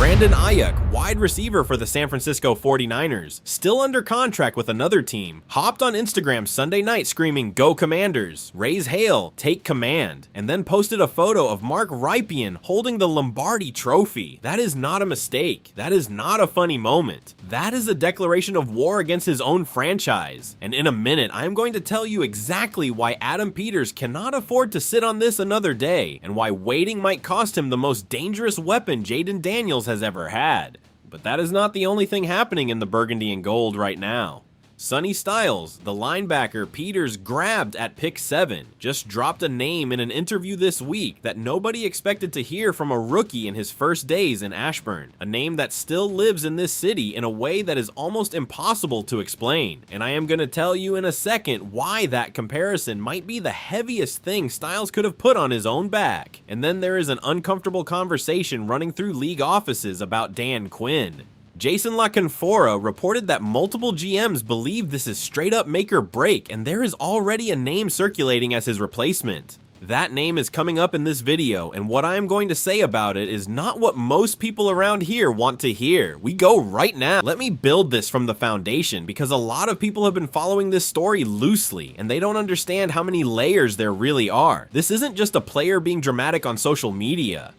Brandon AIYUK, wide receiver for the San Francisco 49ers, still under contract with another team, hopped on Instagram Sunday night screaming, "Go Commanders! Raise hail! Take command!" and then posted a photo of Mark Rypien holding the Lombardi Trophy. That is not a mistake. That is not a funny moment. That is a declaration of war against his own franchise. And in a minute, I am going to tell you exactly why Adam Peters cannot afford to sit on this another day, and why waiting might cost him the most dangerous weapon Jaden Daniels has ever had. But that is not the only thing happening in the burgundy and gold right now. Sonny Styles, the linebacker Peters grabbed at pick 7, just dropped a name in an interview this week that nobody expected to hear from a rookie in his first days in Ashburn, a name that still lives in this city in a way that is almost impossible to explain. And I am going to tell you in a second why that comparison might be the heaviest thing Styles could have put on his own back. And then there is an uncomfortable conversation running through league offices about Dan Quinn. Jason La Canfora reported that multiple GMs believe this is straight up make or break, and there is already a name circulating as his replacement. That name is coming up in this video, and what I am going to say about it is not what most people around here want to hear. We go right now. Let me build this from the foundation, because a lot of people have been following this story loosely, and they don't understand how many layers there really are. This isn't just a player being dramatic on social media.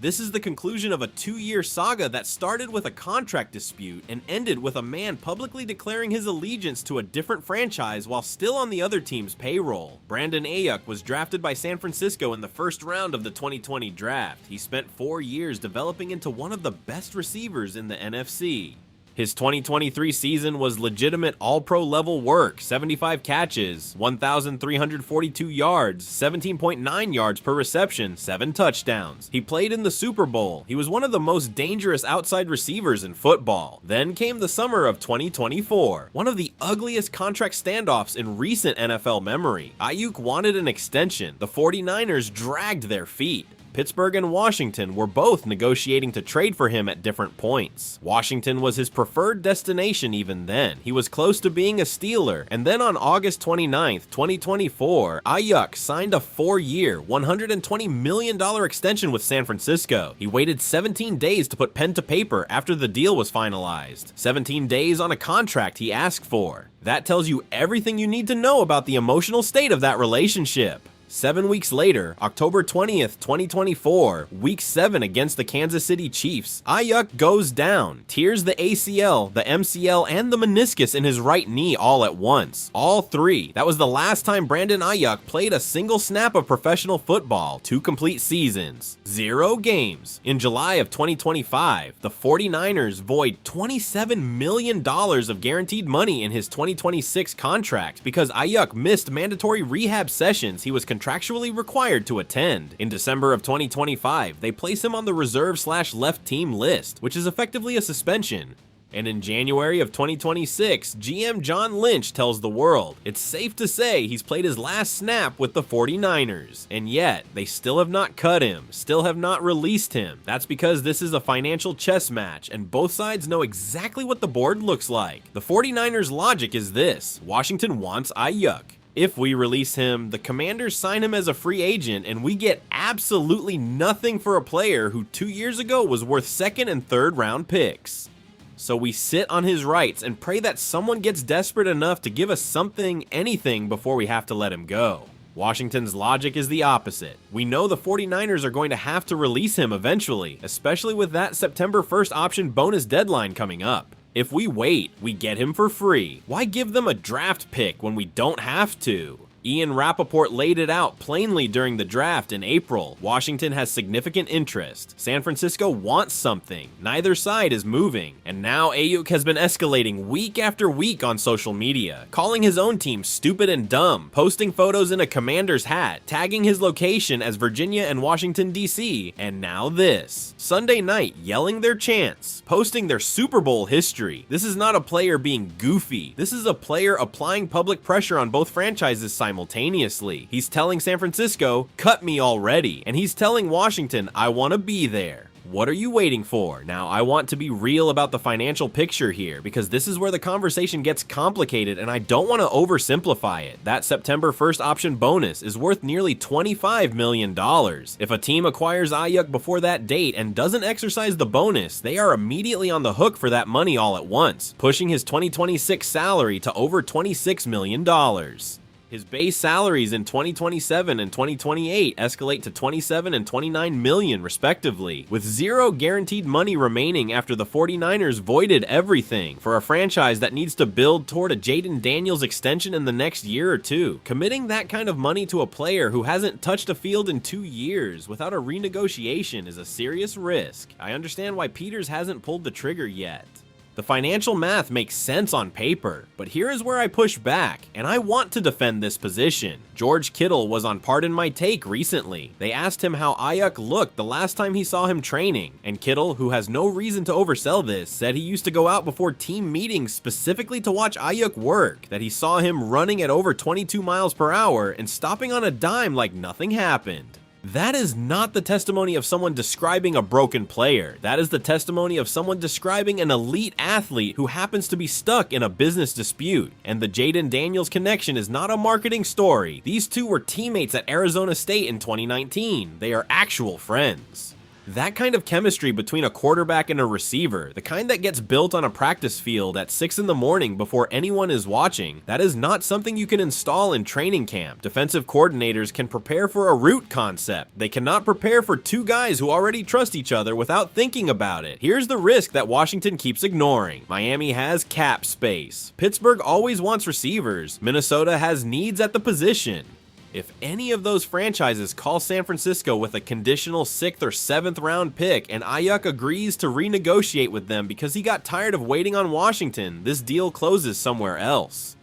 This is the conclusion of a 2-year saga that started with a contract dispute and ended with a man publicly declaring his allegiance to a different franchise while still on the other team's payroll. Brandon AIYUK was drafted by San Francisco in the first round of the 2020 draft. He spent 4 years developing into one of the best receivers in the NFC. His 2023 season was legitimate all-pro level work, 75 catches, 1,342 yards, 17.9 yards per reception, 7 touchdowns. He played in the Super Bowl. He was one of the most dangerous outside receivers in football. Then came the summer of 2024, one of the ugliest contract standoffs in recent NFL memory. AIYUK wanted an extension. The 49ers dragged their feet. Pittsburgh and Washington were both negotiating to trade for him at different points. Washington was his preferred destination even then. He was close to being a Steeler, and then on August 29th, 2024, AIYUK signed a 4-year, $120 million extension with San Francisco. He waited 17 days to put pen to paper after the deal was finalized. 17 days on a contract he asked for. That tells you everything you need to know about the emotional state of that relationship. 7 weeks later, October 20th, 2024, Week 7 against the Kansas City Chiefs, AIYUK goes down, tears the ACL, the MCL, and the meniscus in his right knee all at once. All 3. That was the last time Brandon AIYUK played a single snap of professional football, 2 complete seasons, 0 games. In July of 2025, the 49ers void $27 million of guaranteed money in his 2026 contract because AIYUK missed mandatory rehab sessions he was contractually required to attend. In December of 2025, they place him on the reserve/left team list, which is effectively a suspension. And in January of 2026, GM John Lynch tells the world, it's safe to say he's played his last snap with the 49ers. And yet, they still have not cut him, still have not released him. That's because this is a financial chess match, and both sides know exactly what the board looks like. The 49ers' logic is this: Washington wants AIYUK. If we release him, the Commanders sign him as a free agent, and we get absolutely nothing for a player who 2 years ago was worth 2nd and 3rd round picks. So we sit on his rights and pray that someone gets desperate enough to give us something, anything, before we have to let him go. Washington's logic is the opposite. We know the 49ers are going to have to release him eventually, especially with that September 1st option bonus deadline coming up. If we wait, we get him for free. Why give them a draft pick when we don't have to? Ian Rappaport laid it out plainly during the draft in April. Washington has significant interest. San Francisco wants something. Neither side is moving. And now AIYUK has been escalating week after week on social media, calling his own team stupid and dumb, posting photos in a Commander's hat, tagging his location as Virginia and Washington, D.C., and now this. Sunday night, yelling their chants, posting their Super Bowl history. This is not a player being goofy. This is a player applying public pressure on both franchises simultaneously. He's telling San Francisco, cut me already, and he's telling Washington, I want to be there. What are you waiting for? Now, I want to be real about the financial picture here, because this is where the conversation gets complicated and I don't want to oversimplify it. That September 1st option bonus is worth nearly $25 million. If a team acquires AIYUK before that date and doesn't exercise the bonus, they are immediately on the hook for that money all at once, pushing his 2026 salary to over $26 million. His base salaries in 2027 and 2028 escalate to $27 and $29 million respectively, with zero guaranteed money remaining after the 49ers voided everything for a franchise that needs to build toward a Jaden Daniels extension in the next year or two. Committing that kind of money to a player who hasn't touched a field in 2 years without a renegotiation is a serious risk. I understand why Peters hasn't pulled the trigger yet. The financial math makes sense on paper, but here is where I push back, and I want to defend this position. George Kittle was on Pardon My Take recently. They asked him how AIYUK looked the last time he saw him training, and Kittle, who has no reason to oversell this, said he used to go out before team meetings specifically to watch AIYUK work, that he saw him running at over 22 miles per hour and stopping on a dime like nothing happened. That is not the testimony of someone describing a broken player. That is the testimony of someone describing an elite athlete who happens to be stuck in a business dispute. And the Jaden Daniels connection is not a marketing story. These two were teammates at Arizona State in 2019. They are actual friends. That kind of chemistry between a quarterback and a receiver, the kind that gets built on a practice field at 6 in the morning before anyone is watching, that is not something you can install in training camp. Defensive coordinators can prepare for a route concept. They cannot prepare for two guys who already trust each other without thinking about it. Here's the risk that Washington keeps ignoring. Miami has cap space. Pittsburgh always wants receivers. Minnesota has needs at the position. If any of those franchises call San Francisco with a conditional 6th or 7th round pick and AIYUK agrees to renegotiate with them because he got tired of waiting on Washington, this deal closes somewhere else.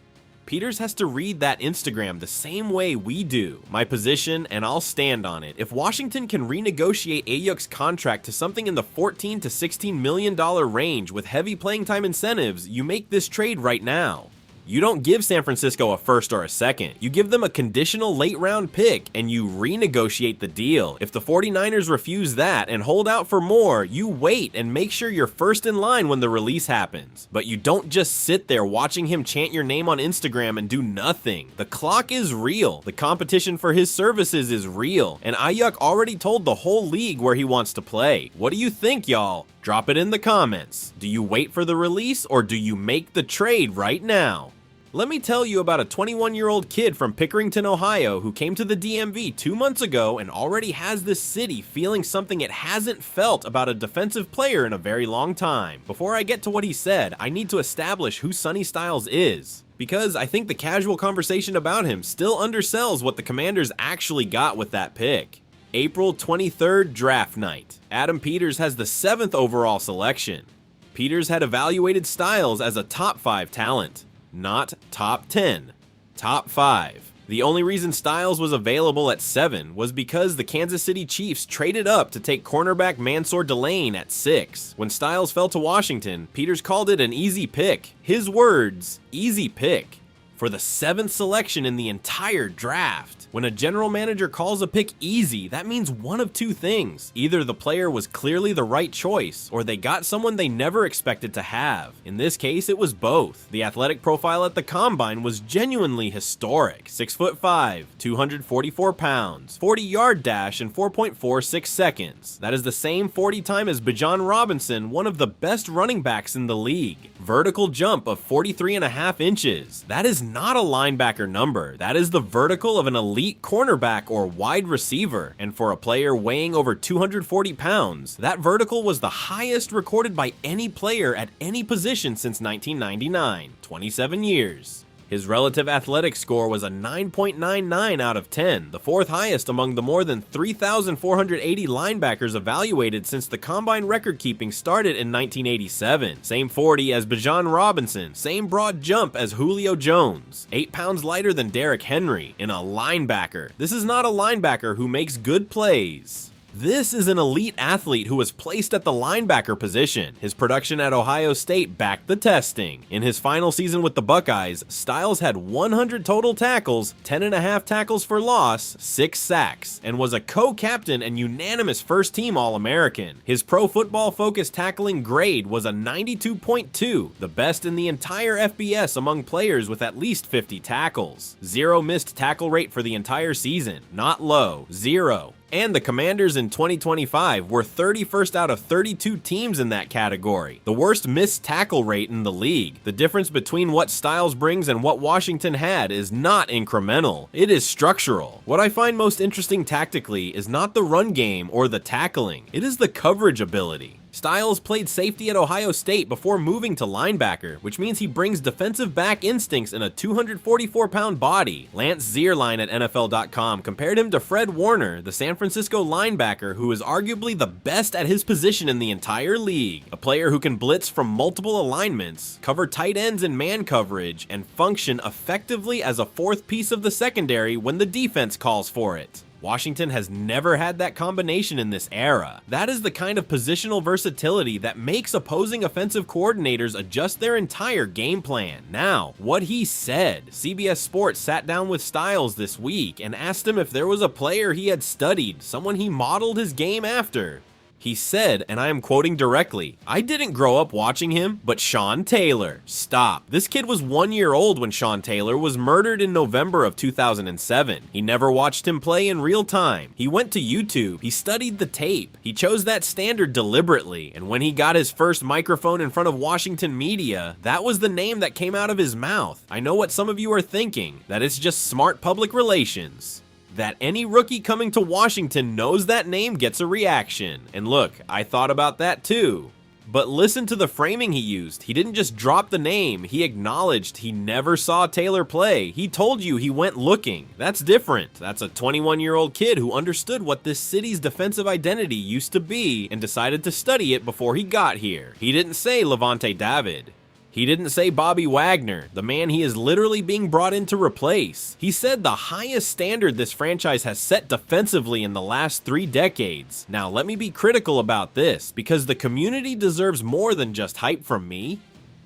Peters has to read that Instagram the same way we do. My position, and I'll stand on it. If Washington can renegotiate AIYUK's contract to something in the $14 to $16 million range with heavy playing time incentives, you make this trade right now. You don't give San Francisco a 1st or a 2nd. You give them a conditional late round pick and you renegotiate the deal. If the 49ers refuse that and hold out for more, you wait and make sure you're first in line when the release happens. But you don't just sit there watching him chant your name on Instagram and do nothing. The clock is real. The competition for his services is real. And AIYUK already told the whole league where he wants to play. What do you think, y'all? Drop it in the comments. Do you wait for the release or do you make the trade right now? Let me tell you about a 21-year-old kid from Pickerington, Ohio who came to the DMV 2 months ago and already has this city feeling something it hasn't felt about a defensive player in a very long time. Before I get to what he said, I need to establish who Sonny Styles is, because I think the casual conversation about him still undersells what the Commanders actually got with that pick. April 23rd draft night. Adam Peters has the 7th overall selection. Peters had evaluated Styles as a top 5 talent. Not top 10, top 5. The only reason Styles was available at 7 was because the Kansas City Chiefs traded up to take cornerback Mansour Delane at 6. When Styles fell to Washington, Peters called it an easy pick. His words, easy pick. For the 7th selection in the entire draft. When a general manager calls a pick easy, that means one of two things. Either the player was clearly the right choice, or they got someone they never expected to have. In this case, it was both. The athletic profile at the combine was genuinely historic. 6'5", 244 pounds, 40-yard dash in 4.46 seconds. That is the same 40 time as Bijan Robinson, one of the best running backs in the league. Vertical jump of 43.5 inches. That is not a linebacker number. That is the vertical of an elite cornerback or wide receiver. And for a player weighing over 240 pounds, that vertical was the highest recorded by any player at any position since 1999, 27 years. His relative athletic score was a 9.99 out of 10, the 4th highest among the more than 3,480 linebackers evaluated since the combine record keeping started in 1987. Same 40 as Bijan Robinson, same broad jump as Julio Jones, 8 pounds lighter than Derrick Henry, in a linebacker. This is not a linebacker who makes good plays. This is an elite athlete who was placed at the linebacker position. His production at Ohio State backed the testing. In his final season with the Buckeyes, Styles had 100 total tackles, 10.5 tackles for loss, 6 sacks, and was a co-captain and unanimous first-team All-American. His Pro Football Focus tackling grade was a 92.2, the best in the entire FBS among players with at least 50 tackles. 0 missed tackle rate for the entire season, not low, 0. And the Commanders in 2025 were 31st out of 32 teams in that category, the worst missed tackle rate in the league. The difference between what Styles brings and what Washington had is not incremental, it is structural. What I find most interesting tactically is not the run game or the tackling, it is the coverage ability. Styles played safety at Ohio State before moving to linebacker, which means he brings defensive back instincts in a 244-pound body. Lance Zierlein at NFL.com compared him to Fred Warner, the San Francisco linebacker who is arguably the best at his position in the entire league. A player who can blitz from multiple alignments, cover tight ends in man coverage, and function effectively as a fourth piece of the secondary when the defense calls for it. Washington has never had that combination in this era. That is the kind of positional versatility that makes opposing offensive coordinators adjust their entire game plan. Now, what he said. CBS Sports sat down with Styles this week and asked him if there was a player he had studied, someone he modeled his game after. He said, and I am quoting directly, "I didn't grow up watching him, but Sean Taylor." Stop. This kid was 1 year old when Sean Taylor was murdered in November of 2007. He never watched him play in real time. He went to YouTube, he studied the tape, he chose that standard deliberately, and when he got his first microphone in front of Washington media, that was the name that came out of his mouth. I know what some of you are thinking, that it's just smart public relations. That any rookie coming to Washington knows that name gets a reaction. And look, I thought about that too. But listen to the framing he used. He didn't just drop the name, he acknowledged he never saw Taylor play. He told you he went looking. That's different. That's a 21-year-old kid who understood what this city's defensive identity used to be and decided to study it before he got here. He didn't say Levante David. He didn't say Bobby Wagner, the man he is literally being brought in to replace. He said the highest standard this franchise has set defensively in the last 3 decades. Now, let me be critical about this, because the community deserves more than just hype from me.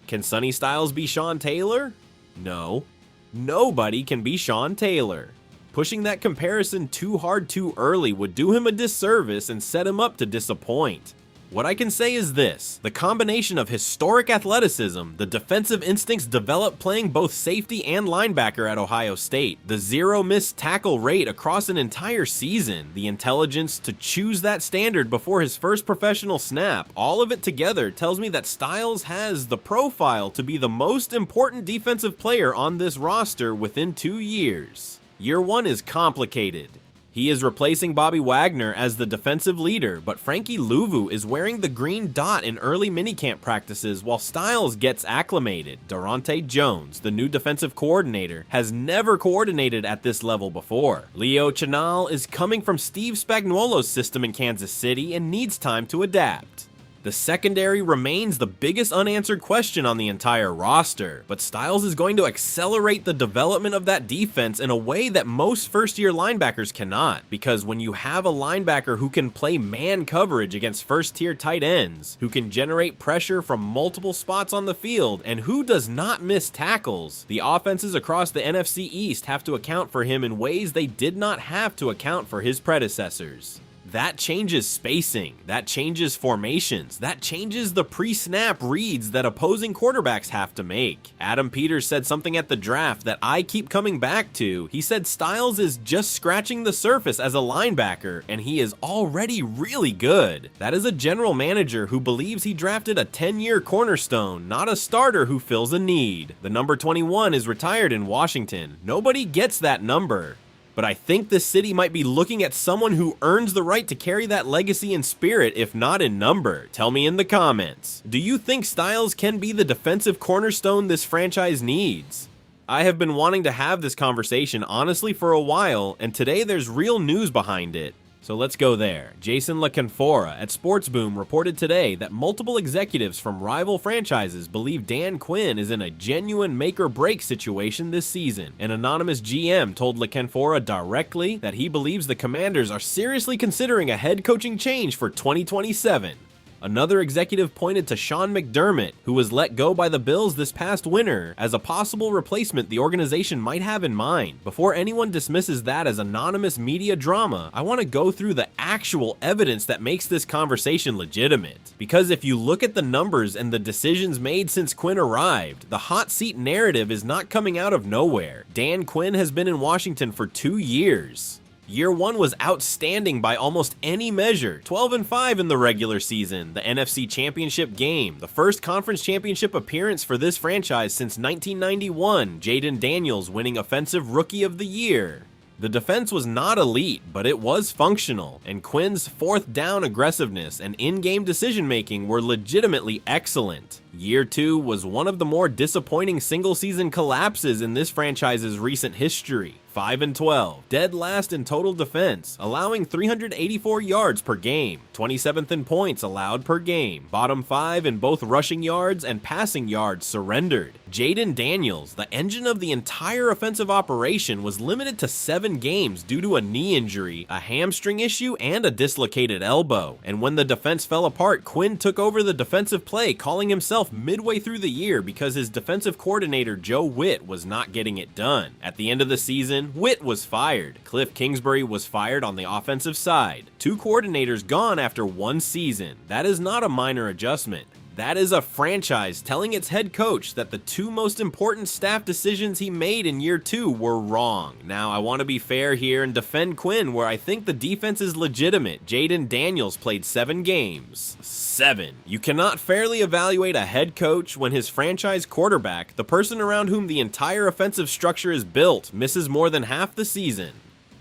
Can Sonny Styles be Sean Taylor? No. Nobody can be Sean Taylor. Pushing that comparison too hard too early would do him a disservice and set him up to disappoint. What I can say is this, the combination of historic athleticism, the defensive instincts developed playing both safety and linebacker at Ohio State, the 0 missed tackle rate across an entire season, the intelligence to choose that standard before his first professional snap, all of it together tells me that Styles has the profile to be the most important defensive player on this roster within 2 years. Year 1 is complicated. He is replacing Bobby Wagner as the defensive leader, but Frankie Louvu is wearing the green dot in early minicamp practices while Styles gets acclimated. Durante Jones, the new defensive coordinator, has never coordinated at this level before. Leo Chenal is coming from Steve Spagnuolo's system in Kansas City and needs time to adapt. The secondary remains the biggest unanswered question on the entire roster, but Styles is going to accelerate the development of that defense in a way that most first-year linebackers cannot, because when you have a linebacker who can play man coverage against first-tier tight ends, who can generate pressure from multiple spots on the field, and who does not miss tackles, the offenses across the NFC East have to account for him in ways they did not have to account for his predecessors. That changes spacing, that changes formations, that changes the pre-snap reads that opposing quarterbacks have to make. Adam Peters said something at the draft that I keep coming back to. He said Styles is just scratching the surface as a linebacker, and he is already really good. That is a general manager who believes he drafted a 10-year cornerstone, not a starter who fills a need. The number 21 is retired in Washington. Nobody gets that number. But I think this city might be looking at someone who earns the right to carry that legacy in spirit, if not in number. Tell me in the comments. Do you think Styles can be the defensive cornerstone this franchise needs? I have been wanting to have this conversation honestly for a while, and today there's real news behind it. So let's go there. Jason LaCanfora at SportsBoom reported today that multiple executives from rival franchises believe Dan Quinn is in a genuine make-or-break situation this season. An anonymous GM told LaCanfora directly that he believes the Commanders are seriously considering a head coaching change for 2027. Another executive pointed to Sean McDermott, who was let go by the Bills this past winter, as a possible replacement the organization might have in mind. Before anyone dismisses that as anonymous media drama, I want to go through the actual evidence that makes this conversation legitimate. Because if you look at the numbers and the decisions made since Quinn arrived, the hot seat narrative is not coming out of nowhere. Dan Quinn has been in Washington for 2 years. Year 1 was outstanding by almost any measure. 12-5 in the regular season, the NFC Championship game, the first conference championship appearance for this franchise since 1991, Jaden Daniels winning Offensive Rookie of the Year. The defense was not elite, but it was functional, and Quinn's fourth down aggressiveness and in-game decision-making were legitimately excellent. Year 2 was one of the more disappointing single-season collapses in this franchise's recent history. 5-12, dead last in total defense, allowing 384 yards per game, 27th in points allowed per game, bottom 5 in both rushing yards and passing yards surrendered. Jaden Daniels, the engine of the entire offensive operation, was limited to 7 games due to a knee injury, a hamstring issue, and a dislocated elbow. And when the defense fell apart, Quinn took over the defensive play, calling himself midway through the year because his defensive coordinator Joe Witt was not getting it done. At the end of the season, Witt was fired. Cliff Kingsbury was fired on the offensive side. 2 coordinators gone after 1 season. That is not a minor adjustment. That is a franchise telling its head coach that the 2 most important staff decisions he made in year 2 were wrong. Now, I want to be fair here and defend Quinn where I think the defense is legitimate. Jaden Daniels played 7 games. 7. You cannot fairly evaluate a head coach when his franchise quarterback, the person around whom the entire offensive structure is built, misses more than half the season.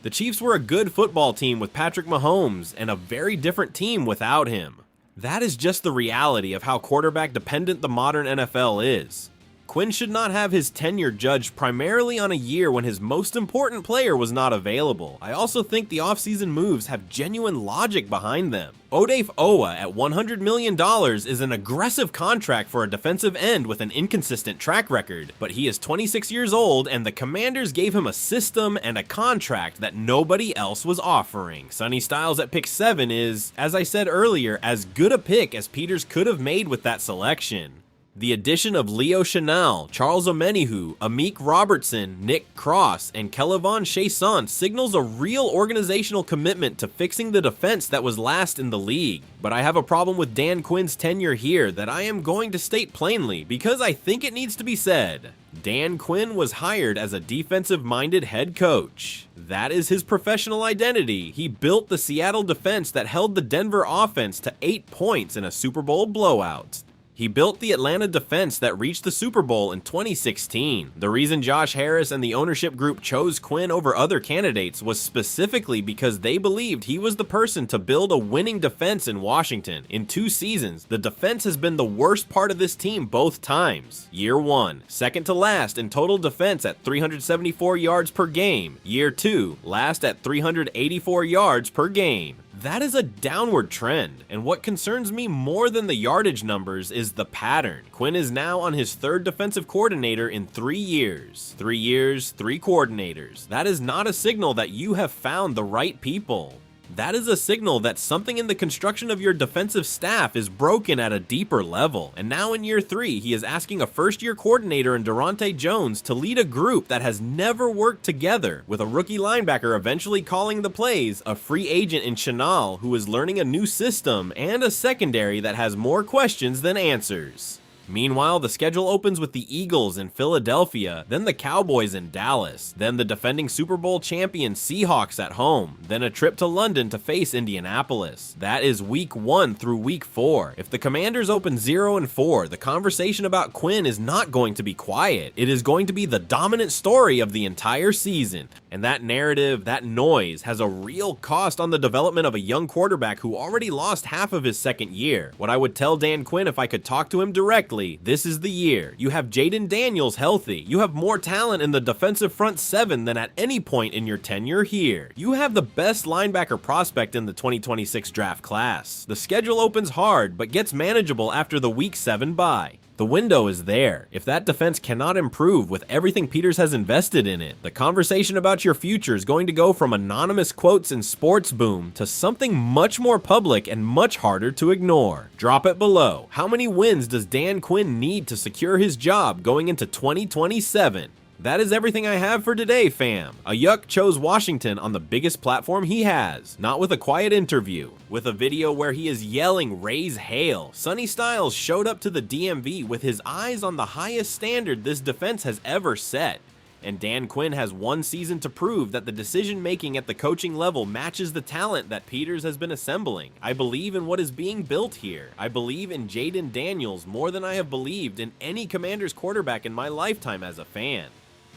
The Chiefs were a good football team with Patrick Mahomes and a very different team without him. That is just the reality of how quarterback dependent the modern NFL is. Quinn should not have his tenure judged primarily on a year when his most important player was not available. I also think the offseason moves have genuine logic behind them. Odafe Owa at $100 million is an aggressive contract for a defensive end with an inconsistent track record, but he is 26 years old and the Commanders gave him a system and a contract that nobody else was offering. Sonny Styles at pick 7 is, as I said earlier, as good a pick as Peters could have made with that selection. The addition of Leo Chenal, Charles Omenihu, Amik Robertson, Nick Cross, and Kelevon Chaisson signals a real organizational commitment to fixing the defense that was last in the league. But I have a problem with Dan Quinn's tenure here that I am going to state plainly because I think it needs to be said. Dan Quinn was hired as a defensive-minded head coach. That is his professional identity. He built the Seattle defense that held the Denver offense to 8 points in a Super Bowl blowout. He built the Atlanta defense that reached the Super Bowl in 2016. The reason Josh Harris and the ownership group chose Quinn over other candidates was specifically because they believed he was the person to build a winning defense in Washington. In 2 seasons, the defense has been the worst part of this team both times. Year 1, second to last in total defense at 374 yards per game. Year 2, last at 384 yards per game. That is a downward trend, and what concerns me more than the yardage numbers is the pattern. Quinn is now on his 3rd defensive coordinator in 3 years. 3 years, 3 coordinators. That is not a signal that you have found the right people. That is a signal that something in the construction of your defensive staff is broken at a deeper level. And now in year 3, he is asking a first-year coordinator in Durante Jones to lead a group that has never worked together, with a rookie linebacker eventually calling the plays, a free agent in Chenal who is learning a new system, and a secondary that has more questions than answers. Meanwhile, the schedule opens with the Eagles in Philadelphia, then the Cowboys in Dallas, then the defending Super Bowl champion Seahawks at home, then a trip to London to face Indianapolis. That is week 1 through week 4. If the Commanders open 0-4, the conversation about Quinn is not going to be quiet. It is going to be the dominant story of the entire season. And that narrative, that noise, has a real cost on the development of a young quarterback who already lost half of his second year. What I would tell Dan Quinn if I could talk to him directly finally, this is the year. You have Jaden Daniels healthy. You have more talent in the defensive front seven than at any point in your tenure here. You have the best linebacker prospect in the 2026 draft class. The schedule opens hard, but gets manageable after the Week 7 bye. The window is there. If that defense cannot improve with everything Peters has invested in it, the conversation about your future is going to go from anonymous quotes and sports boom to something much more public and much harder to ignore. Drop it below. How many wins does Dan Quinn need to secure his job going into 2027? That is everything I have for today, fam. AIYUK chose Washington on the biggest platform he has, not with a quiet interview. With a video where he is yelling "Raise Hail," Sonny Styles showed up to the DMV with his eyes on the highest standard this defense has ever set. And Dan Quinn has one season to prove that the decision-making at the coaching level matches the talent that Peters has been assembling. I believe in what is being built here. I believe in Jaden Daniels more than I have believed in any Commanders quarterback in my lifetime as a fan.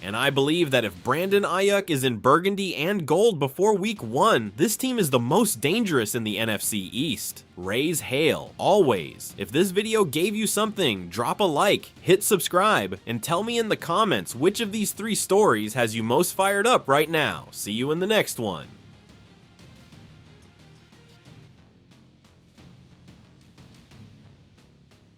And I believe that if Brandon AIYUK is in burgundy and gold before Week 1, this team is the most dangerous in the NFC East. Raise hail, always. If this video gave you something, drop a like, hit subscribe, and tell me in the comments which of these 3 stories has you most fired up right now. See you in the next one.